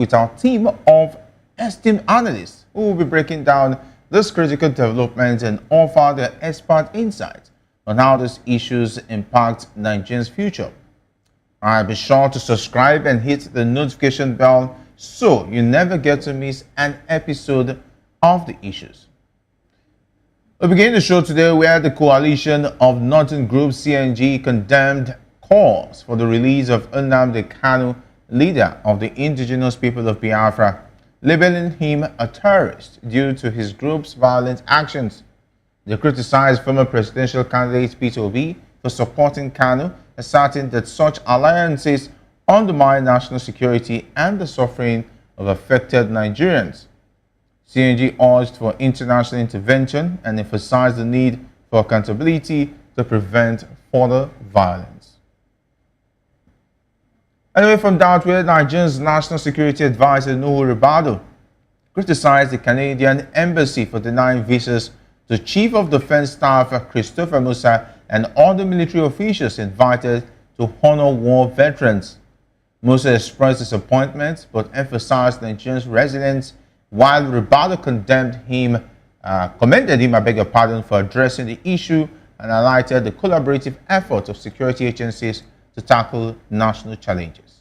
with our team of esteemed analysts who will be breaking down this critical development and offer their expert insights on how these issues impact Nigeria's future. Be sure to subscribe and hit the notification bell so you never get to miss an episode of the issues. We begin the show today where the coalition of Northern Group CNG condemned calls for the release of Nnamdi Kanu, leader of the indigenous people of Biafra, labeling him a terrorist due to his group's violent actions. They criticized former presidential candidate Peter Obi for supporting Kanu, asserting that such alliances undermine national security and the suffering of affected Nigerians. CNG urged for international intervention and emphasized the need for accountability to prevent further violence. Anyway, from that, where Nigeria's National Security Advisor Nuhu Ribadu criticized the Canadian Embassy for denying visas to Chief of Defense Staff Christopher Musa and other military officials invited to honor war veterans. Musa expressed disappointment but emphasized Nigeria's resilience, while Ribadu commended him, for addressing the issue and highlighted the collaborative efforts of security agencies to tackle national challenges.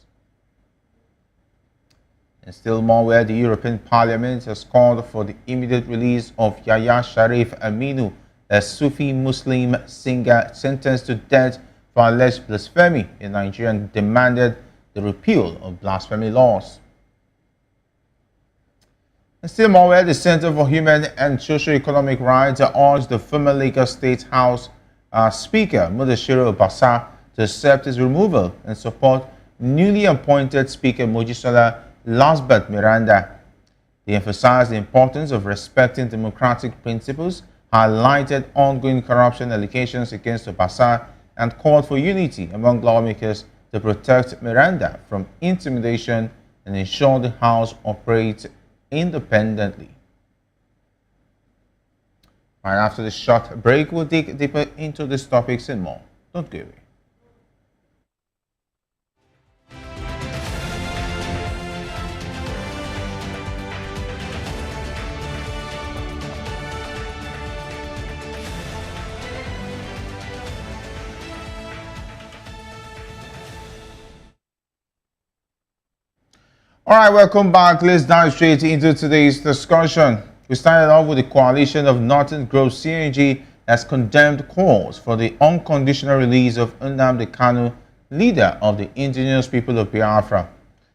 And still more, where the European Parliament has called for the immediate release of Yahya Sharif Aminu, a Sufi Muslim singer sentenced to death for alleged blasphemy in Nigeria, and demanded the repeal of blasphemy laws. And still more, where the Center for Human and Socio-Economic Rights urged the former Lagos State House Speaker Mudashiru Obasa to accept his removal and support newly appointed Speaker Mojisola Lasbeth Miranda. They emphasized the importance of respecting democratic principles, highlighted ongoing corruption allegations against Obasa, and called for unity among lawmakers to protect Miranda from intimidation and ensure the House operates independently. Right after this short break, we'll dig deeper into these topics and more. Don't go away. All right, welcome back. Let's dive straight into today's discussion. We started off with the coalition of Northern Grove CNG has condemned calls for the unconditional release of Nnamdi Kanu, leader of the indigenous people of Biafra,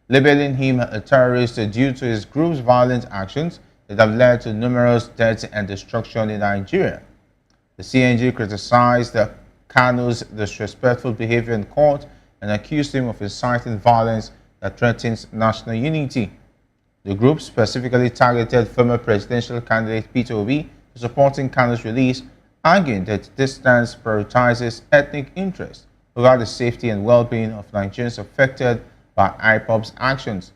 labeling him a terrorist due to his group's violent actions that have led to numerous deaths and destruction in Nigeria. The CNG criticized Kanu's disrespectful behavior in court and accused him of inciting violence that threatens national unity. The group specifically targeted former presidential candidate Peter Obi for supporting Kanu's release, arguing that this stance prioritizes ethnic interests over the safety and well-being of Nigerians affected by IPOB's actions.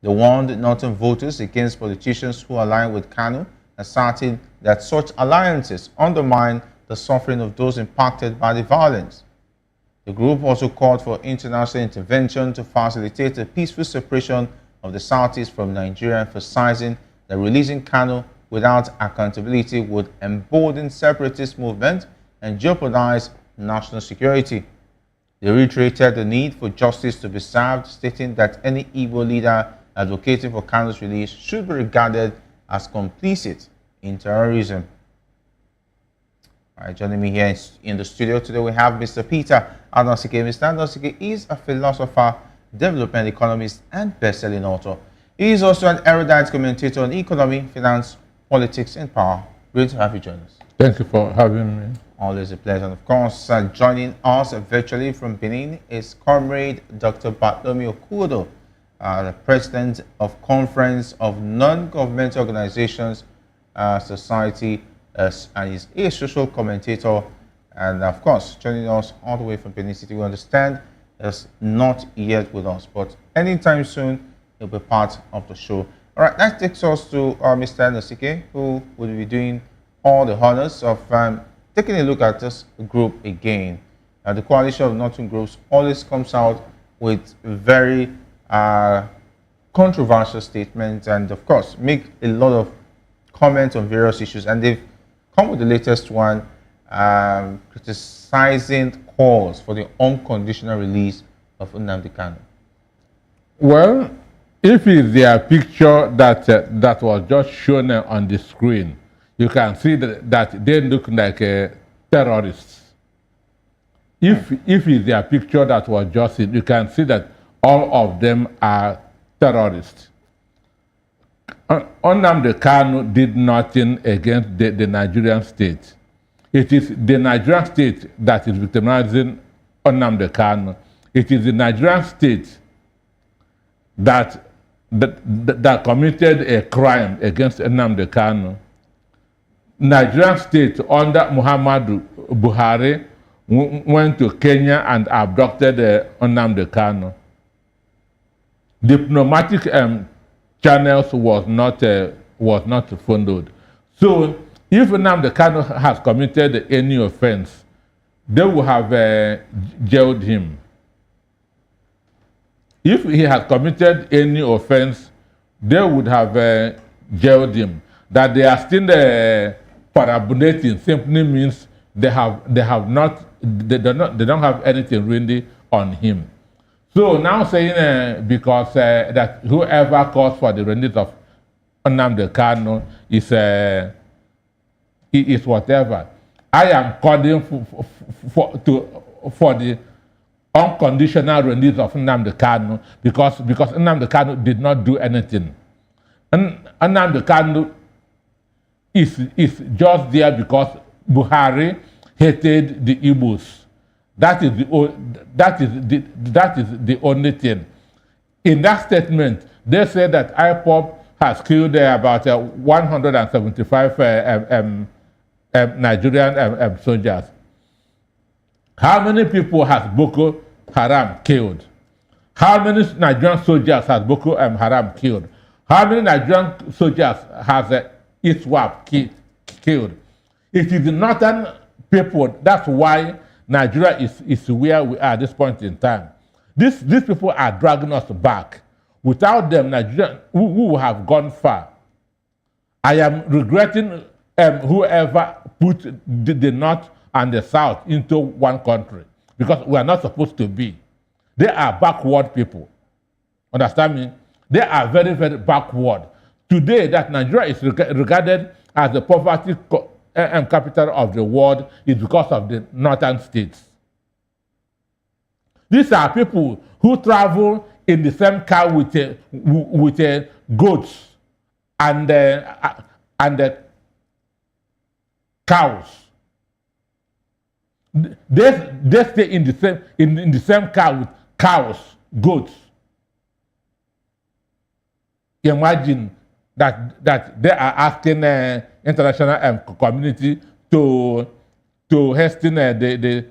They warned northern voters against politicians who align with Kanu, asserting that such alliances undermine the suffering of those impacted by the violence. The group also called for international intervention to facilitate the peaceful separation of the Southeast from Nigeria, emphasizing that releasing Kanu without accountability would embolden separatist movements and jeopardize national security. They reiterated the need for justice to be served, stating that any Igbo leader advocating for Kanu's release should be regarded as complicit in terrorism. All right, joining me here in the studio today, we have Mr. Peter Adonsike. Mr. Adonsike is a philosopher, development economist, and best-selling author. He is also an erudite commentator on economy, finance, politics, and power. Great to have you join us. Thank you for having me. Always a pleasure. And of course, joining us virtually from Benin is Comrade Dr. Bartholomew Okuodo, the President of Conference of Non-Governmental Organizations Society, and he's a social commentator. And of course, joining us all the way from Benin City, we understand is not yet with us, but anytime soon he'll be part of the show. All right, that takes us to Mr. Adonsike, who will be doing all the honors of taking a look at this group again. The coalition of Northern Groups always comes out with very controversial statements and, of course, make a lot of comments on various issues. And they've come with the latest one, criticizing calls for the unconditional release of Nnamdi Kanu. Well, if it's their picture that was just shown on the screen, you can see that they look like terrorists. If it's their picture that was just seen, you can see that all of them are terrorists. Nnamdi Kanu did nothing against the Nigerian state. It is the Nigerian state that is victimizing Nnamdi Kanu. It is the Nigerian state that committed a crime against Nnamdi Kanu. Nigerian state under Muhammadu Buhari went to Kenya and abducted Nnamdi Kanu. Diplomatic channels was not followed. So if Nnamdi Kanu has committed any offense, they will have jailed him. If he has committed any offense, they would have jailed him. That they are still parabolating simply means they don't have anything really on him. So now saying because that whoever calls for the release of Nnamdi Kanu is whatever. I am calling for the unconditional release of Nnamdi Kanu because Nnamdi Kanu did not do anything. And Nnamdi Kanu is just there because Buhari hated the Igbos. That is the only thing. In that statement, they say that IPOB has killed about 175 Nigerian soldiers. How many people has Boko Haram killed? How many Nigerian soldiers has Boko Haram killed? How many Nigerian soldiers has ISWAP killed? It is the northern people. That's why Nigeria is where we are at this point in time. These people are dragging us back. Without them, Nigeria we have gone far. I am regretting whoever put the North and the South into one country because we are not supposed to be. They are backward people. Understand me? They are very, very backward. Today, that Nigeria is regarded as the poverty capital of the world is because of the northern states. These are people who travel in the same car with goats and cows. They stay in the same car with cows, goats. Imagine that they are asking international community to hasten the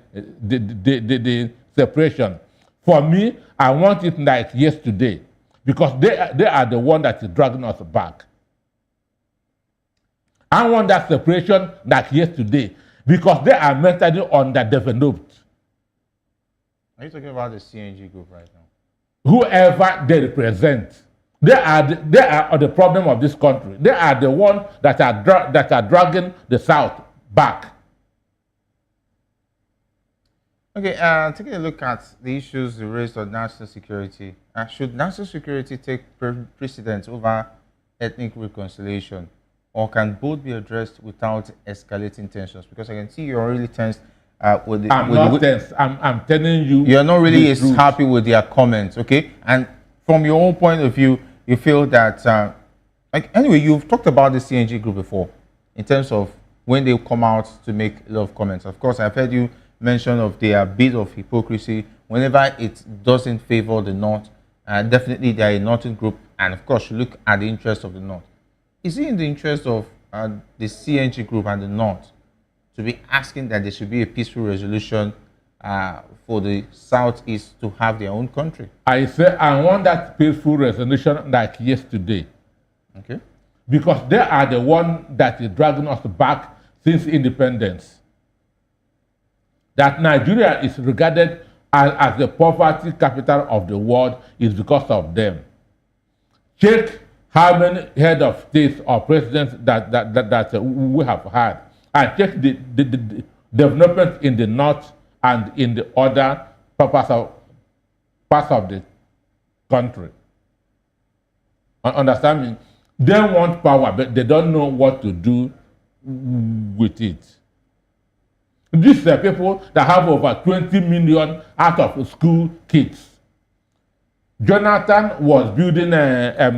separation. For me, I want it like yesterday because they are the one that is dragging us back. I want that separation like yesterday because they are mentally underdeveloped. Are you talking about the CNG group right now? Whoever they represent. They are the problem of this country. They are the ones that are dragging the South back. Okay, taking a look at the issues raised on national security. Should national security take precedence over ethnic reconciliation, or can both be addressed without escalating tensions? Because I can see you're really tense. I'm not tense. I'm telling you. You're not really as happy with their comments, okay? And from your own point of view, you feel that, anyway, you've talked about the CNG group before in terms of when they come out to make a lot of comments. Of course, I've heard you mention of their bit of hypocrisy whenever it doesn't favor the North. Definitely, they are a Northern group, and of course, you look at the interest of the North. Is it in the interest of the CNG group and the North to be asking that there should be a peaceful resolution for the Southeast to have their own country? I say I want that peaceful resolution like yesterday. Okay. Because they are the one that is dragging us back since independence. That Nigeria is regarded as the poverty capital of the world is because of them. Check how many head of states or presidents that we have had, and check the development in the north and in the other parts of the country. Understand me? They want power, but they don't know what to do with it. These are people that have over 20 million out of school kids. Jonathan was building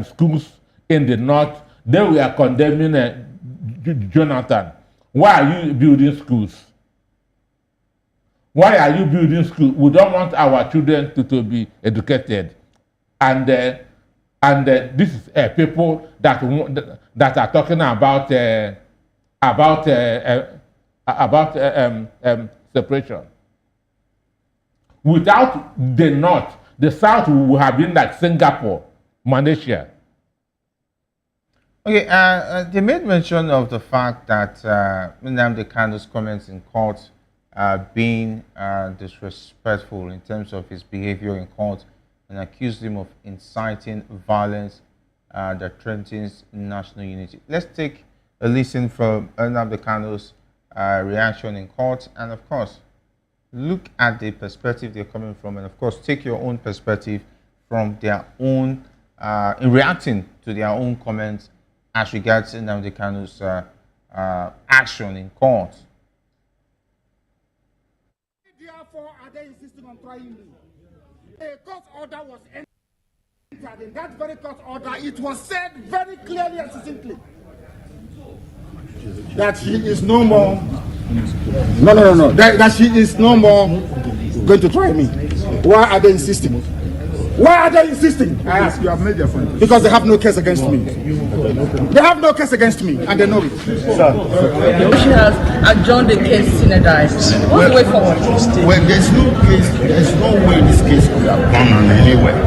schools in the north. They were condemning Jonathan. Why are you building schools? Why are you building schools? We don't want our children to be educated. And this is people that are talking about separation. Without the north, the south would have been like Singapore, Malaysia. Okay, they made mention of the fact that Nnamdi Kanu's comments in court being disrespectful in terms of his behavior in court, and accused him of inciting violence that threatens national unity. Let's take a listen from Nnamdi Kanu's reaction in court, and of course, look at the perspective they're coming from, and of course, take your own perspective from their own, in reacting to their own comments as regards Nnamdi Kanu's action in court. Therefore, are they insisting on trying me? A court order was entered. In that very court order, it was said very clearly and succinctly that he is no more. No. That she is no more going to try me. Why are they insisting? Why are they insisting? I ask. You have made your point. Because they have no case against me. They have no case against me, and they know it. She has adjourned the case synodized. What's the way forward? Well, there's no way this case could have gone on anywhere.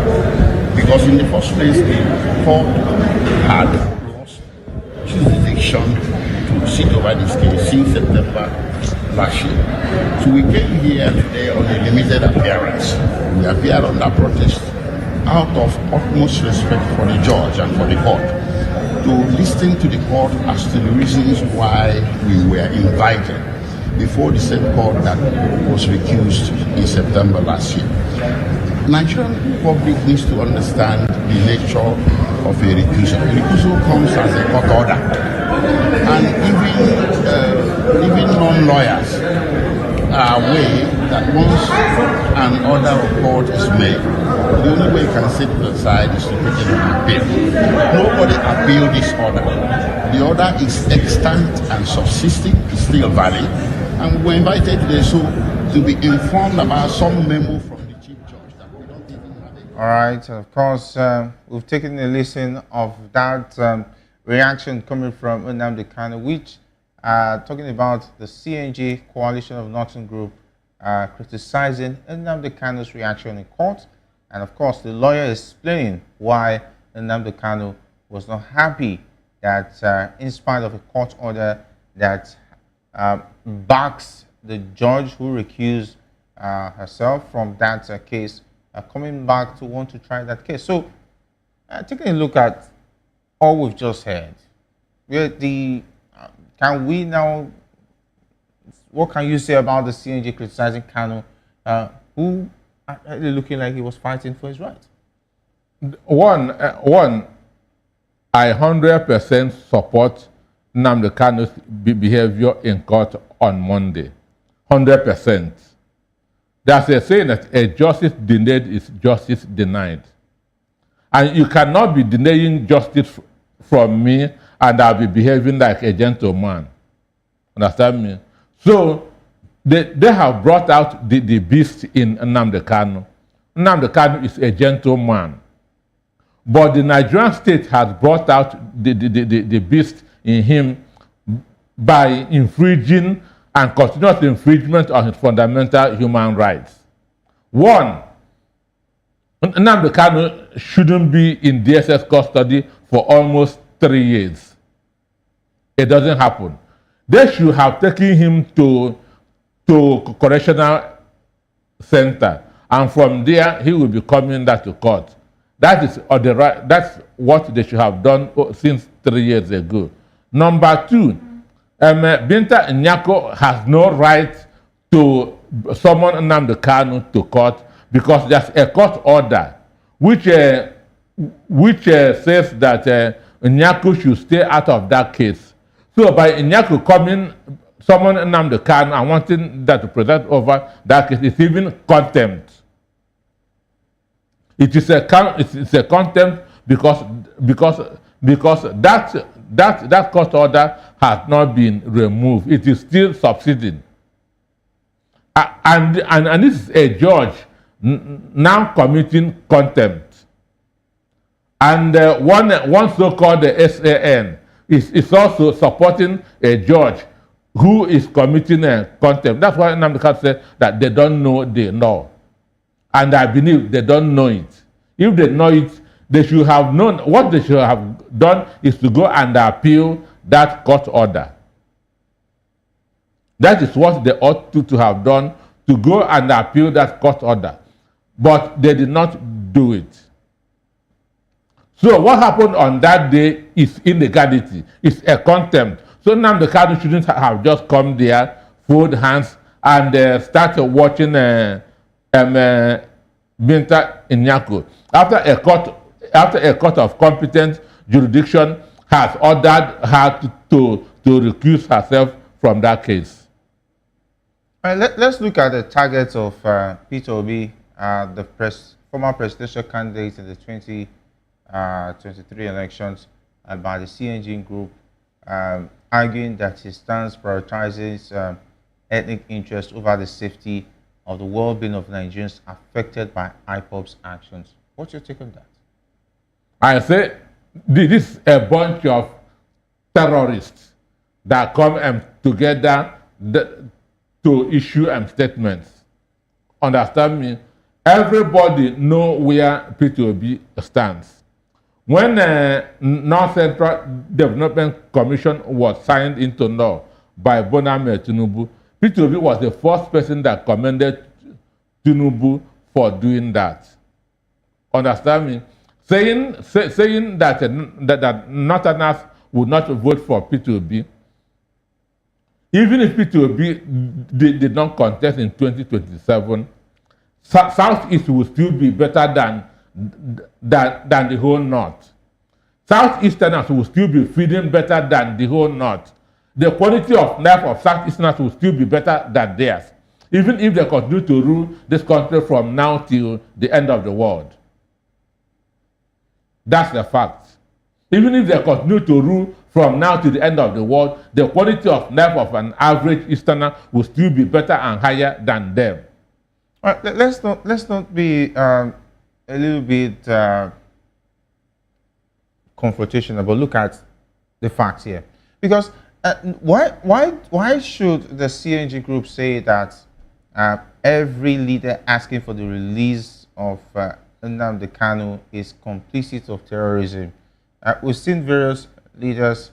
Because in the first place, the court had lost jurisdiction to sit over this case since September last year. So we came here today on a limited appearance. We appeared under protest out of utmost respect for the judge and for the court, to listen to the court as to the reasons why we were invited before the same court that was recused in September last year. Nigerian public needs to understand the nature of a recusal. A recusal comes as a court order, and even non-lawyers are aware that once an order of court is made, the only way you can sit aside is to take it an appeal. Nobody appealed this order. The order is extant and subsisting, it's still valid, and we were invited today to be informed about some memo from the Chief Judge that we don't even have. All right, of course, we've taken a listen of that reaction coming from Nnamdi Kanu, which talking about the CNG Coalition of Northern Group criticizing Nnamdi Kanu's reaction in court. And of course, the lawyer is explaining why Nnamdi Kanu was not happy that in spite of a court order that backs the judge who recused herself from that case, coming back to want to try that case. So taking a look at all we've just heard, can we now, what can you say about the CNG criticizing Kanu, who actually looking like he was fighting for his right? One, I 100% support Nnamdi Kanu's behavior in court on Monday. 100%. There's a saying that a justice denied is justice denied. And you cannot be denying justice from me and I'll be behaving like a gentleman. Understand me? So they have brought out the beast in Nnamdi Kanu. Nnamdi Kanu is a gentleman. But the Nigerian state has brought out the beast in him by infringing and continuous infringement of his fundamental human rights. One, Nnamdi Kanu shouldn't be in DSS custody for almost 3 years. It doesn't happen. They should have taken him to correctional center, and from there he will be coming back to court. That is the right. That's what they should have done since 3 years ago. Number two, Binta Nyako has no right to summon Nnamdi Kanu to court because there's a court order which says that Nyako should stay out of that case. So by Nyako coming, summon Nnamdi Kanu and wanting that to present over that case, it's even contempt. It is a contempt because that court order has not been removed. It is still subsiding. And this is a judge now committing contempt. And one so-called SAN is also supporting a judge who is committing contempt. That's why Nnamdi Kanu said that they don't know the law. And I believe they don't know it. If they know it, they should have known. What they should have done is to go and appeal that court order. That is what they ought to have done, to go and appeal that court order. But they did not do it. So what happened on that day is illegality. It's a contempt. So now the Kanu shouldn't have just come there, fold hands, and start watching Binta Nyako. After a court of competent jurisdiction has ordered her to recuse herself from that case. All right, let's look at the targets of Peter Obi, the former presidential candidate in the 2023 elections, by the CNG group, arguing that his stance prioritizes ethnic interests over the safety of the well-being of Nigerians affected by IPOB's actions. What's your take on that? I say this is a bunch of terrorists that come together to issue statements. Understand me? Everybody know where P2B stands. When North Central Development Commission was signed into law by Boname Tinubu, P2B was the first person that commended Tinubu for doing that. Understand me? Saying that Northerners would not vote for P2B, even if P2B did not contest in 2027, Southeast will still be better than the whole North. Southeasterners will still be feeding better than the whole North. The quality of life of Southeasterners will still be better than theirs, even if they continue to rule this country from now till the end of the world. That's the fact. Even if they continue to rule from now to the end of the world, the quality of life of an average Easterner will still be better and higher than them. All right, let's not be a little bit confrontational, but look at the facts here. Because why should the CNG group say that every leader asking for the release of Nnamdi Kanu is complicit of terrorism? We've seen various leaders,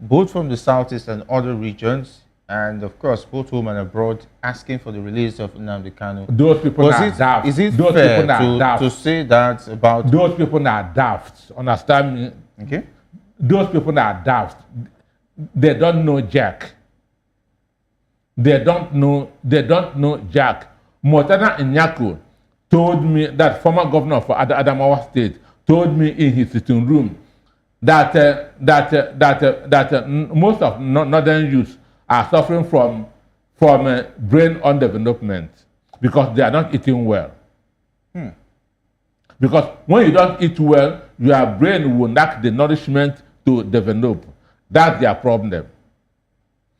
both from the Southeast and other regions, and of course, both home and abroad, asking for the release of Nnamdi Kanu. Those people are daft. Is it those fair to say that about... Those people are daft. Understand me? Okay. Those people are daft. They don't know Jack. They don't know Jack. Motana Nyako told me, that former governor of Adamawa State, told me in his sitting room that most of northern youths are suffering from brain underdevelopment because they are not eating well. Because when you don't eat well, your brain will lack the nourishment to develop. That's their problem.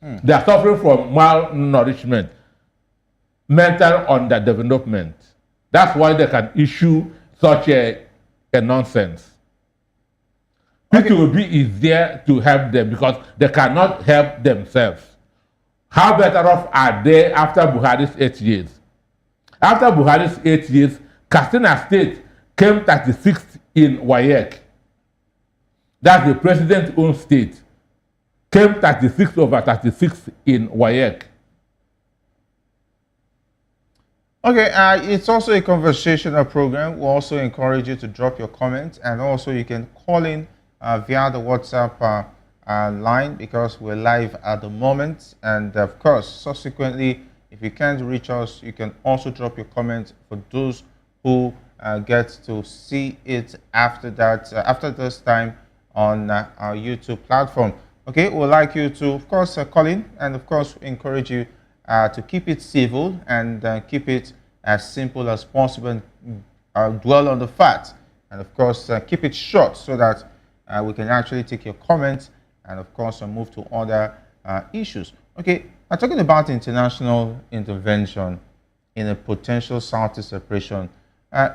They are suffering from malnourishment, mental underdevelopment. That's why they can issue such a nonsense. P2B is there to help them because they cannot help themselves. How better off are they after Buhari's 8 years? After Buhari's 8 years, Katsina State came 36th in WAEC. That's the president's own state. Came 36 over 36 in WAEC. Okay, it's also a conversational program. We also encourage you to drop your comments, and also you can call in via the WhatsApp line, because we're live at the moment. And of course, subsequently, if you can't reach us, you can also drop your comments for those who get to see it after that, after this time on our YouTube platform. Okay, we'd like you to, of course, call in, and of course, encourage you to keep it civil and keep it as simple as possible, and dwell on the facts, and of course keep it short, so that we can actually take your comments and of course move to other issues. Okay, I'm talking about international intervention in a potential Southeast separation.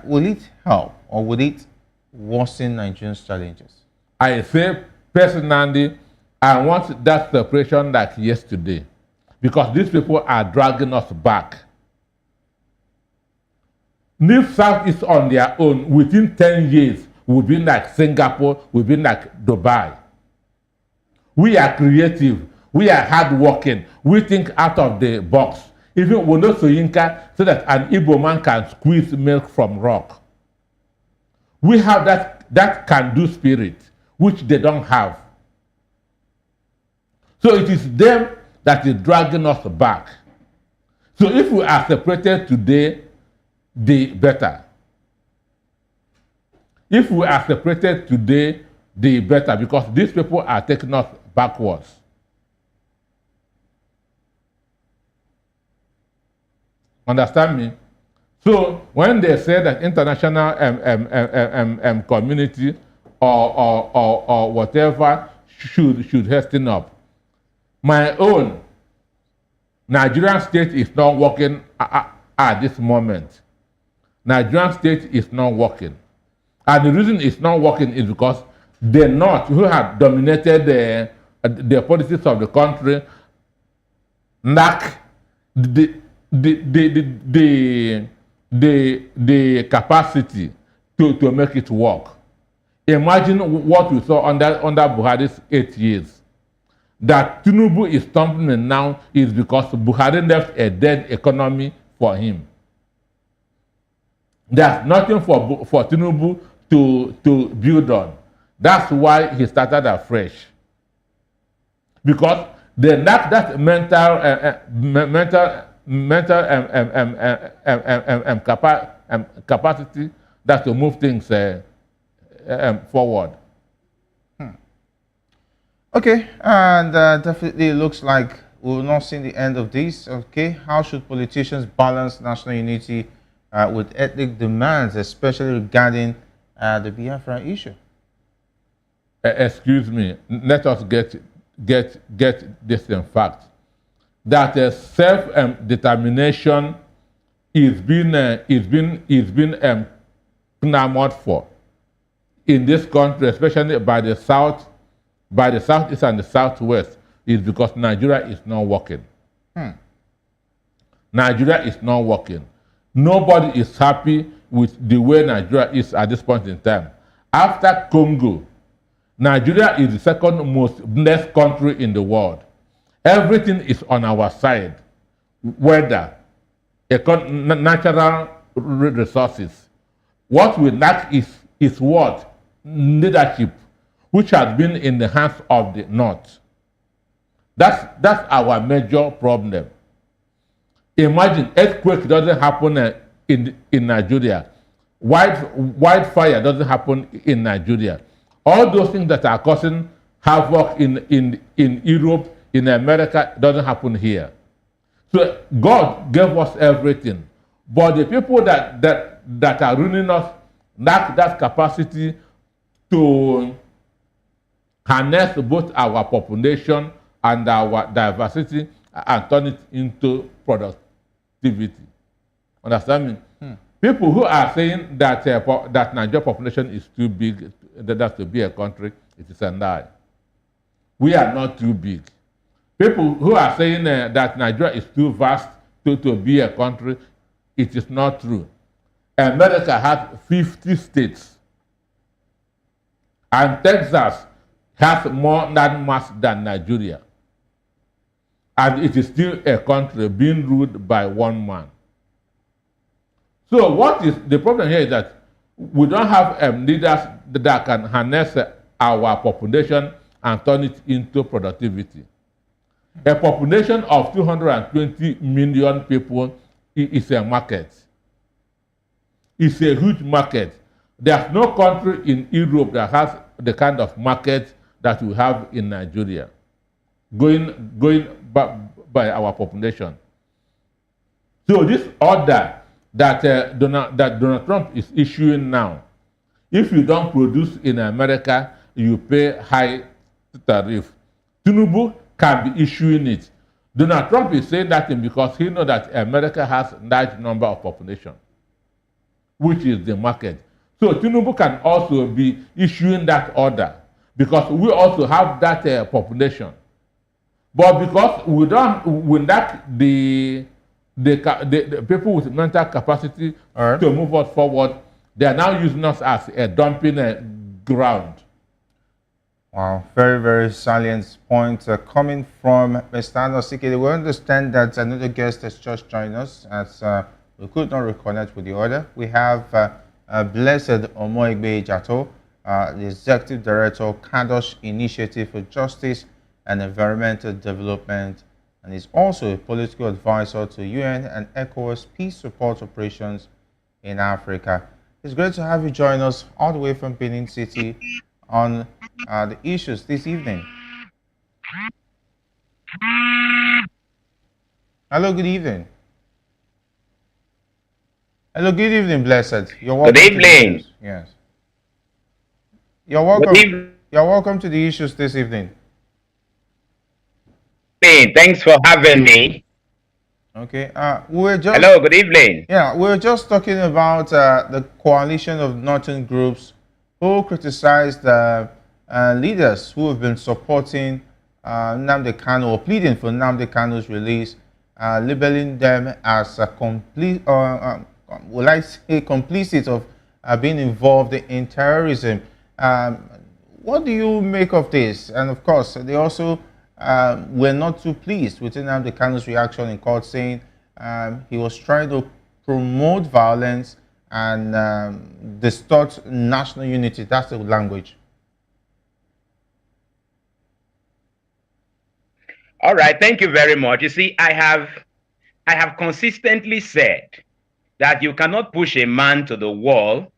Will it help or will it worsen Nigeria's challenges? I say personally, I want that separation like yesterday, because these people are dragging us back. If South is on their own, within 10 years, we'll be like Singapore, we'll be like Dubai. We are creative, we are hardworking, we think out of the box. Even Wono Soyinka, so that an Igbo man can squeeze milk from rock. We have that can-do spirit, which they don't have. So it is them that is dragging us back. So if we are separated today, the better. If we are separated today, the better, because these people are taking us backwards. Understand me? So when they say that international community or whatever should hasten up, my own Nigerian state is not working at this moment. Nigerian state is not working. And the reason it's not working is because the North, who have dominated the policies of the country, lack the capacity to make it work. Imagine what we saw under Buhari's 8 years. That Tinubu is stumbling now is because Buhari left a dead economy for him. There's nothing for Tinubu to build on. That's why he started afresh. Because they lack that capacity that to move things forward. Okay, and definitely it looks like we will not see the end of this. Okay, how should politicians balance national unity with ethnic demands, especially regarding the Biafra issue? Excuse me. Let us get this in fact that self-determination is being clamored for in this country, especially by the South. By the Southeast and the Southwest, is because Nigeria is not working. Nigeria is not working. Nobody is happy with the way Nigeria is at this point in time. After Congo, Nigeria is the second most blessed country in the world. Everything is on our side. Weather, natural resources. What we lack is what? Leadership, which has been in the hands of the North. That's our major problem. Imagine earthquake doesn't happen in Nigeria. Wildfire doesn't happen in Nigeria. All those things that are causing havoc in Europe, in America, doesn't happen here. So God gave us everything. But the people that are ruining us lack that capacity to harness both our population and our diversity and turn it into productivity. Understand me? People who are saying that that Nigeria population is too big, that to be a country, it is a lie. We are not too big. People who are saying that Nigeria is too vast to be a country, it is not true. America has 50 states, and Texas has more land mass than Nigeria. And it is still a country being ruled by one man. So what is the problem here is that we don't have leaders that can harness our population and turn it into productivity. A population of 220 million people is a market. It's a huge market. There's no country in Europe that has the kind of market that we have in Nigeria, going by our population. So this order that Donald Trump is issuing now, if you don't produce in America, you pay high tariff. Tinubu can be issuing it. Donald Trump is saying that because he knows that America has a large number of population, which is the market. So Tinubu can also be issuing that order because we also have that population. But because we don't, we lack the people with mental capacity to move us forward, they are now using us as a dumping ground. Wow, very, very salient point coming from Mr. Anosike. We understand that another guest has just joined us as we could not reconnect with the order. We have Blessed Omoigbe Jato, the Executive Director of Kanu'S Initiative for Justice and Environmental Development, and is also a political advisor to UN and ECOWAS peace support operations in Africa. It's great to have you join us all the way from Benin City on the issues this evening. Hello, good evening. Hello, good evening, Blessed. You're welcome. Good evening. Yes. You're welcome. You're welcome to the issues this evening. Thanks for having me. Okay. We're just. Hello, good evening. Yeah, we're just talking about the coalition of northern groups who criticized leaders who have been supporting Nnamdi Kanu or pleading for Nnamdi Kanu's release, labeling them as a will I say complicit of being involved in terrorism. What do you make of this? And of course, they also were not too pleased with Nnamdi Kanu's reaction in court, saying he was trying to promote violence and distort national unity. That's the language. All right, thank you very much. You see, I have consistently said that you cannot push a man to the wall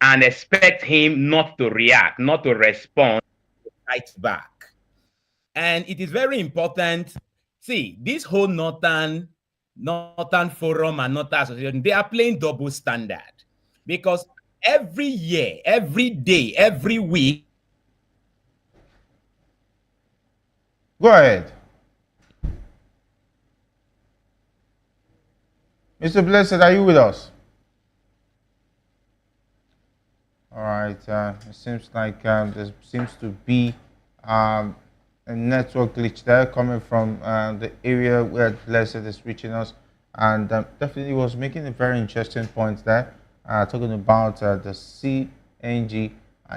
and expect him not to react, not to respond, to fight back. And it is very important. See, this whole Northern Forum and Northern Association, they are playing double standard because every year, every day, every week. Go ahead. Mr. Blessed, are you with us? All right. It seems like there seems to be a network glitch there coming from the area where Blessed is reaching us, and definitely was making a very interesting point there, talking about the CNG.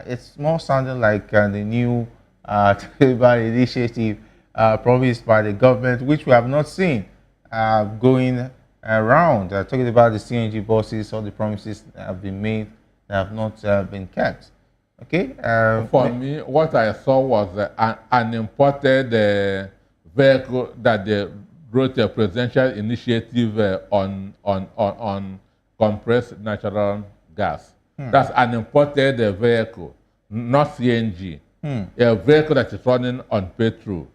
It's more sounding like the new Taliban initiative promised by the government, which we have not seen going around. Talking about the CNG buses, all the promises that have been made that have not been kept. Okay. For me, what I saw was an imported vehicle that they wrote a presidential initiative on compressed natural gas. That's an imported vehicle, not CNG. A vehicle that is running on petrol.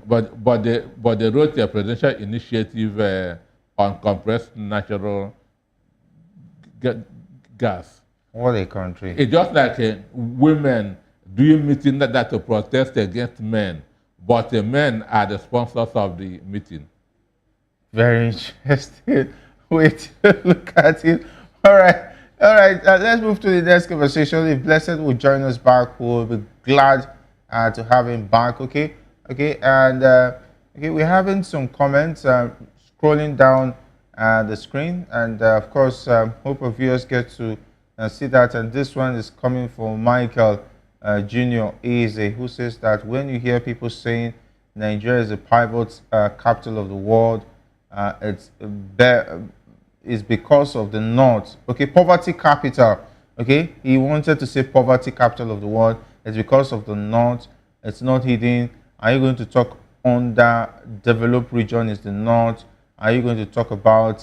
But they wrote a presidential initiative on compressed natural gas. What a country. It's just like women doing meeting that to protest against men, but the men are the sponsors of the meeting. Very interesting. Wait, look at it. All right. Let's move to the next conversation. If Blessed will join us back, we'll be glad to have him back. Okay. And we're having some comments scrolling down the screen, and of course, hope our viewers get to see that. And this one is coming from Michael Jr. Eze, who says that when you hear people saying Nigeria is the pivot capital of the world, is because of the North. Okay, poverty capital. Okay, he wanted to say poverty capital of the world. It's because of the North. It's not hidden. Are you going to talk underdeveloped region is the North? Are you going to talk about,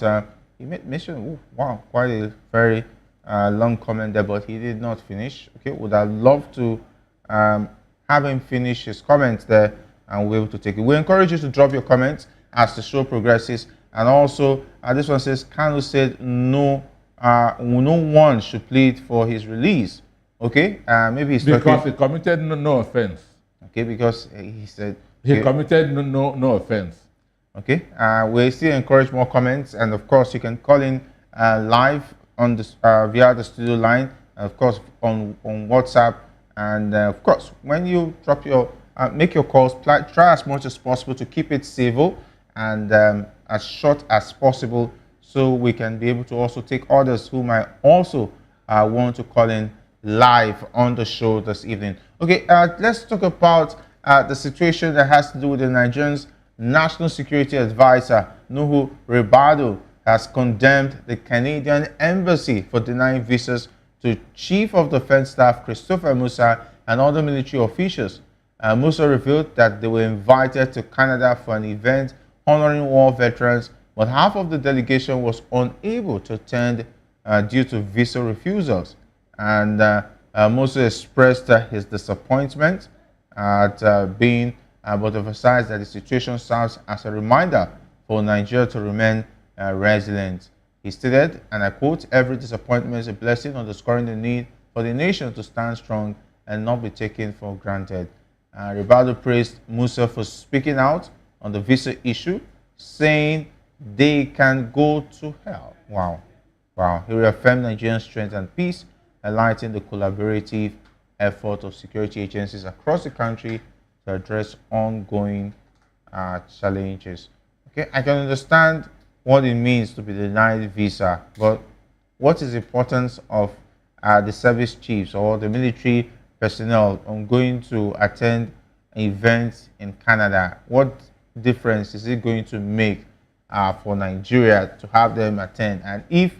he mentioned, oh, wow, quite a very long comment there, but he did not finish. Okay, would I love to have him finish his comments there and we'll be able to take it. We encourage you to drop your comments as the show progresses. And also, this one says, Kanu'S said no one should plead for his release. Okay, maybe he's because talking, he committed no offense. okay, because he said He okay, committed no offense. okay. We still encourage more comments, and of course, you can call in live on this via the studio line, and of course on WhatsApp, and of course when you drop your make your calls, try as much as possible to keep it civil and as short as possible, so we can be able to also take others who might also want to call in live on the show this evening. Okay, let's talk about the situation that has to do with the Nigerians. National Security Advisor Nuhu Ribadu has condemned the Canadian Embassy for denying visas to Chief of Defense Staff Christopher Musa and other military officials. Musa revealed that they were invited to Canada for an event honoring war veterans, but half of the delegation was unable to attend due to visa refusals. And Musa expressed his disappointment at being but emphasized that the situation serves as a reminder for Nigeria to remain resilient. He stated, and I quote, "Every disappointment is a blessing, underscoring the need for the nation to stand strong and not be taken for granted." Ribadu praised Musa for speaking out on the visa issue, saying they can go to hell. Wow. Wow. He reaffirmed Nigerian strength and peace, highlighting the collaborative effort of security agencies across the country to address ongoing challenges. Okay, I can understand what it means to be denied visa, but what is the importance of the service chiefs or the military personnel on going to attend events in Canada? What difference is it going to make for Nigeria to have them attend? And if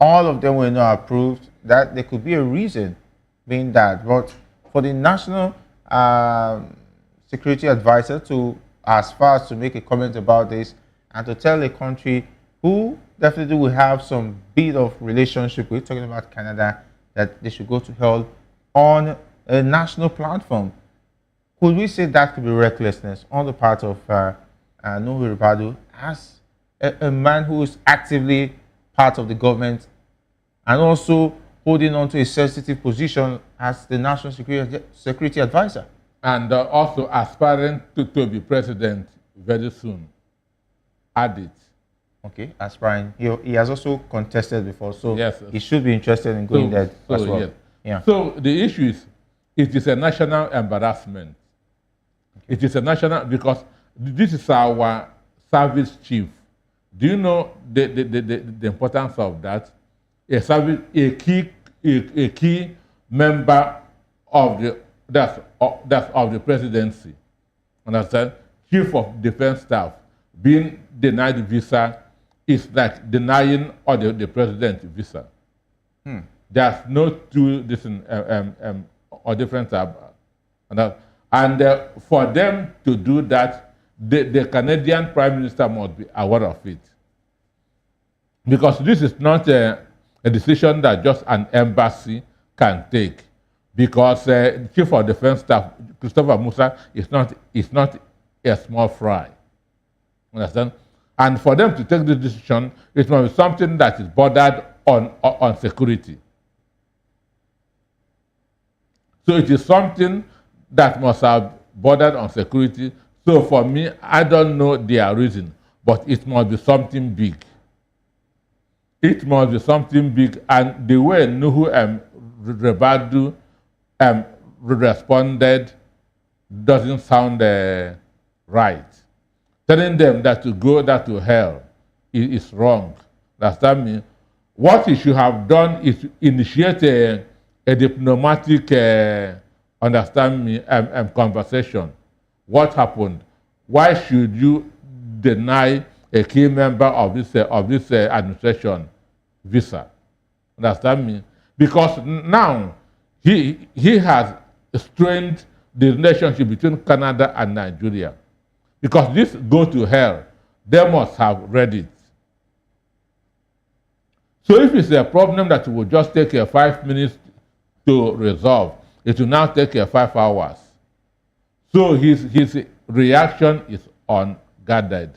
all of them were not approved, that there could be a reason being that. But for the National Security Advisor to, as far as to make a comment about this and to tell a country who definitely will have some bit of relationship with, talking about Canada, that they should go to hell on a national platform. Could we say that could be recklessness on the part of Nuhu Ribadu as a man who is actively part of the government and also holding on to a sensitive position as the National Security Advisor? And also aspiring to be president very soon. Add it. Okay, aspiring. He has also contested before, so yes, he should be interested in going there as well. Yes. Yeah. So the issue is, it is a national embarrassment. Okay. It is a national, because this is our service chief. Do you know the importance of that? A key member of the that's of the presidency. Understand? Chief of Defense Staff being denied visa is like denying the president visa. There's no two different or different and for them to do that, the Canadian Prime Minister must be aware of it, because this is not a decision that just an embassy can take. Because Chief of Defense Staff Christopher Musa is not a small fry. Understand? And for them to take this decision, it must be something that is bordered on security. So it is something that must have bordered on security. So for me, I don't know their reason, but it must be something big. It must be something big, and the way Nuhu Ribadu responded doesn't sound right. Telling them that to go to hell is wrong. Understand me? What he should have done is initiate a diplomatic, understand me, conversation. What happened? Why should you deny a key member of this administration visa. Understand me? Because now he has strained the relationship between Canada and Nigeria. Because this go to hell, they must have read it. So if it's a problem that will just take 5 minutes to resolve, it will now take 5 hours. So his reaction is unguarded.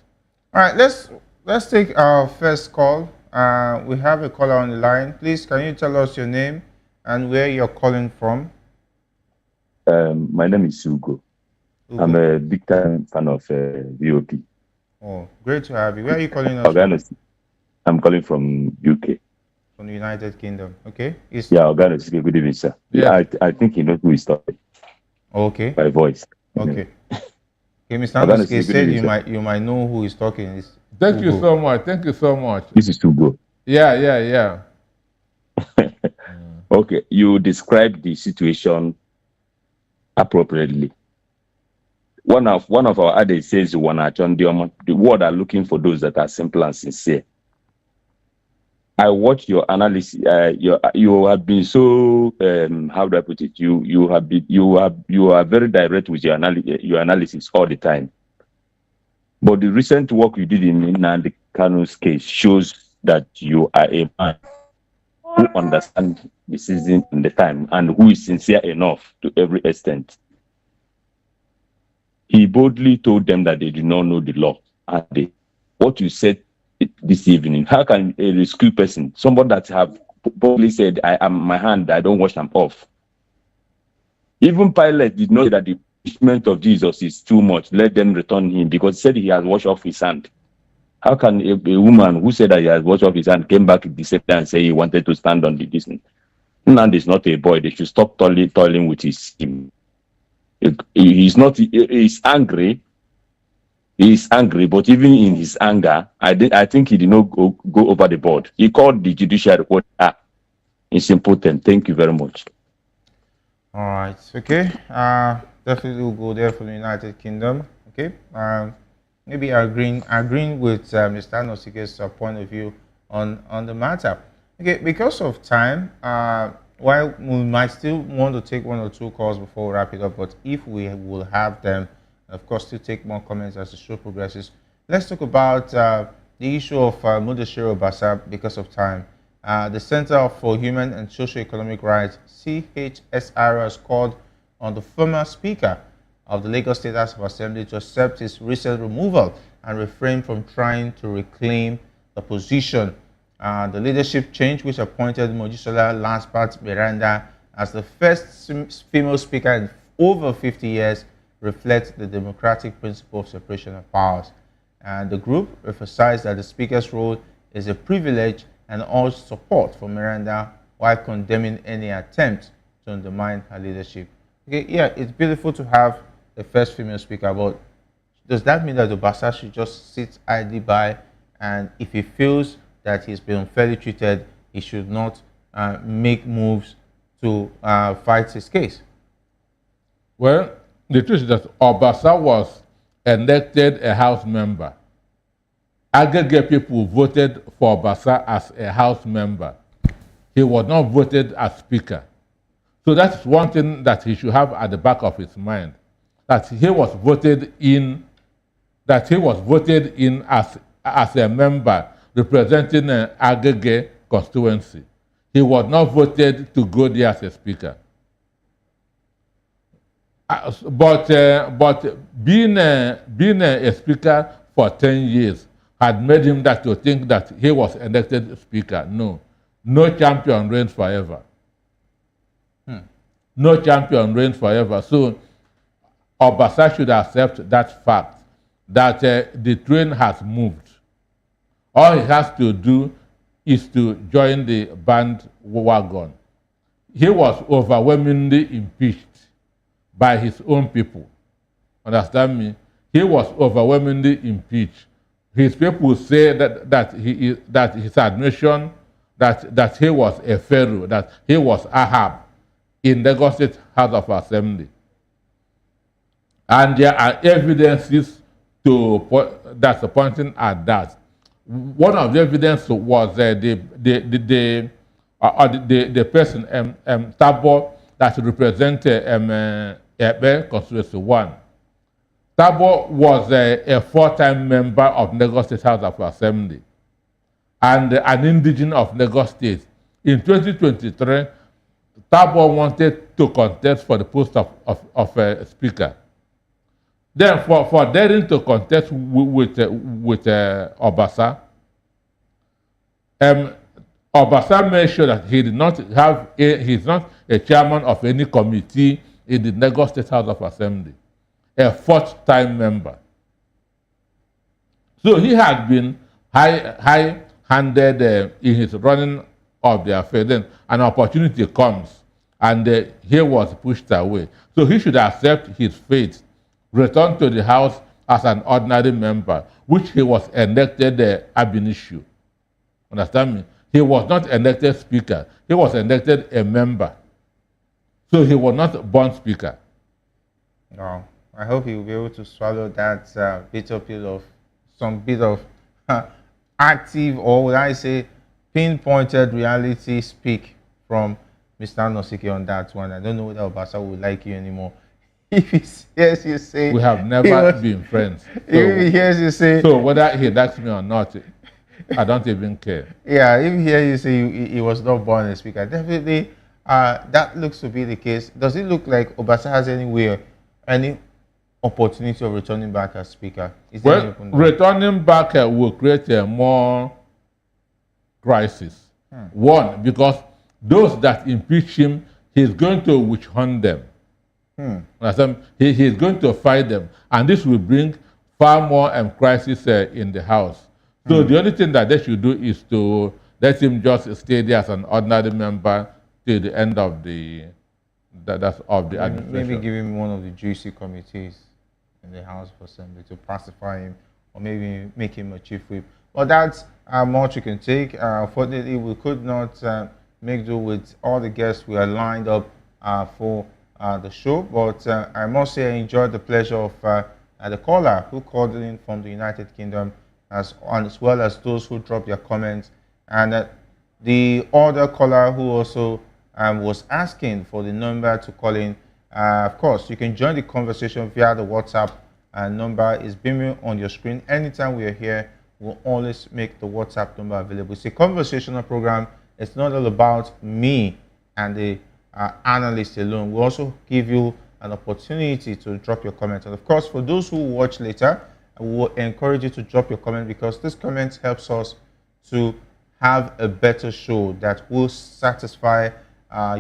All right, let's take our first call. We have a caller on the line. Please, can you tell us your name and where you're calling from? My name is Ugo. I'm a big time fan of VOP. Oh, great to have you. Where are you calling us from? I'm calling from UK. From the United Kingdom. Okay. Yeah, Oganos. Good evening, sir. Yeah, I think you know who is talking. Okay. By voice. Okay. Okay, Mr. Anderson said you might know who is talking. Thank you so much. Thank you so much. This is Ugo. Yeah. Okay, you described the situation appropriately. One of our adage says, the word are looking for those that are simple and sincere. I watched your analysis. You have been so how do I put it? You are very direct with your analysis all the time. But the recent work you did in Nnamdi Kanu's case shows that you are a man who understands the season and the time and who is sincere enough to every extent. He boldly told them that they do not know the law. And what you said this evening, how can a rescue person, somebody that have boldly said, I am my hand, I don't wash them off. Even Pilate did not say that the punishment of Jesus is too much. Let them return him, because he said he has washed off his hand. How can a woman who said that he has washed off his hand came back the same day and say he wanted to stand on the distance? Nnamdi is not a boy. They should stop toiling with his team. He's angry. He's angry, but even in his anger, I think he did not go over the board. He called the judiciary report. It's important. Thank you very much. All right. Okay. Definitely we'll go there from the United Kingdom. Okay. Maybe agreeing with Mr. Anosike's point of view on the matter. Okay. Because of time, while we might still want to take 1 or 2 calls before we wrap it up, but if we will have them, of course, to take more comments as the show progresses. Let's talk about the issue of Mudashiru Obasa because of time. The Center for Human and Socio-Economic Rights, CHSR, has called on the former Speaker of the Lagos State House of Assembly to accept his recent removal and refrain from trying to reclaim the position. The leadership change, which appointed Mojisola Lanspat Miranda as the first female speaker in over 50 years, reflects the democratic principle of separation of powers. And the group emphasized that the speaker's role is a privilege and urged support for Miranda while condemning any attempt to undermine her leadership. Okay, yeah, it's beautiful to have the first female speaker, but does that mean that Obasa should just sit idly by, and if he feels that he's been unfairly treated, he should not make moves to fight his case? Well, the truth is that Obasa was elected a House member. Aggregate people voted for Obasa as a House member. He was not voted as Speaker. So that's one thing that he should have at the back of his mind, that he was voted in as a member representing an aggregate constituency. He was not voted to go there as a Speaker. But being a speaker for 10 years had made him to think that he was elected speaker. No champion reigns forever. No champion reigns forever. So Obasa should accept that fact, that the train has moved. All he has to do is to join the bandwagon. He was overwhelmingly impeached by his own people. Understand me? He was overwhelmingly impeached. His people say that his admission that he was a pharaoh, that he was Ahab in Lagos State House of Assembly. And there are evidences that's pointing at that. One of the evidence was the person Tabo that represented Ebe Constituency 1. Tabo was a four-time member of Lagos State House of Assembly and an indigene of Lagos State. In 2023, Tabo wanted to contest for the post of Speaker. Then, for daring to contest with Obasa, Obasa made sure that he did not have he's not a chairman of any committee in the Lagos State House of Assembly, a fourth-time member. So he had been high-handed in his running of the affair. Then an opportunity comes, and he was pushed away. So he should accept his fate, return to the House as an ordinary member, which he was elected ab initio. Understand me? He was not elected Speaker. He was elected a member. So he was not born Speaker. No. I hope he will be able to swallow that bitter pill of some bit of active, or would I say pinpointed reality speak from Mr. Nosike on that one. I don't know whether Obasa will like you anymore. If he hears you say... We have never been friends. So, if he hears you say... So whether he likes me or not, I don't even care. Yeah, if he hears you say he was not born a speaker, definitely that looks to be the case. Does it look like Obasa has any opportunity of returning back as speaker? Well, returning back will create a more crisis. One, because those that impeach him, he's going to witch hunt them. He's going to fight them, and this will bring far more crisis in the House. So the only thing that they should do is to let him just stay there as an ordinary member till the end of the administration. Maybe give him one of the juicy committees in the House of Assembly to pacify him, or maybe make him a chief whip. Well, that's much you can take. Unfortunately, we could not make do with all the guests we are lined up for the show, but I must say I enjoyed the pleasure of the caller who called in from the United Kingdom, as well as those who dropped their comments, and the other caller who also was asking for the number to call in. Of course, you can join the conversation via the WhatsApp number is beaming on your screen. Anytime we are here, we'll always make the WhatsApp number available. It's a conversational program. It's not all about me and the analyst alone. We also give you an opportunity to drop your comment. And of course, for those who watch later, I will encourage you to drop your comment, because this comment helps us to have a better show that will satisfy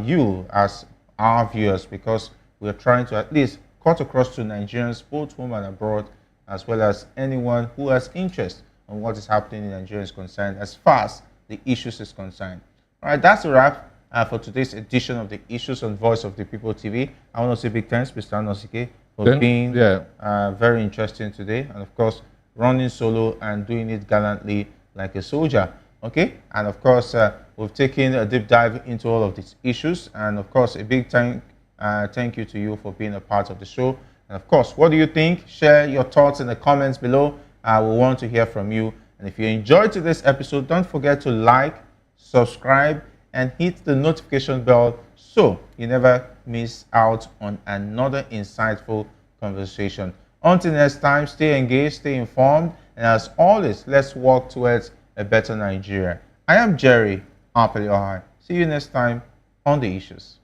you as our viewers, because we are trying to at least cut across to Nigerians, both home and abroad, as well as anyone who has interest in what is happening in Nigeria is concerned, as far as the issues is concerned. All right, that's a wrap for today's edition of the Issues on Voice of the People TV. I want to say big thanks, Mr. Nosike, for being very interesting today, and of course, running solo and doing it gallantly like a soldier. Okay, and of course, we've taken a deep dive into all of these issues, and of course, a big thank you to you for being a part of the show. And of course, what do you think? Share your thoughts in the comments below. We want to hear from you. And if you enjoyed today's episode, don't forget to like, subscribe, and hit the notification bell so you never miss out on another insightful conversation. Until next time, stay engaged, stay informed, and as always, let's work towards a better Nigeria. I am Jerry Apeliohai. See you next time on The Issues.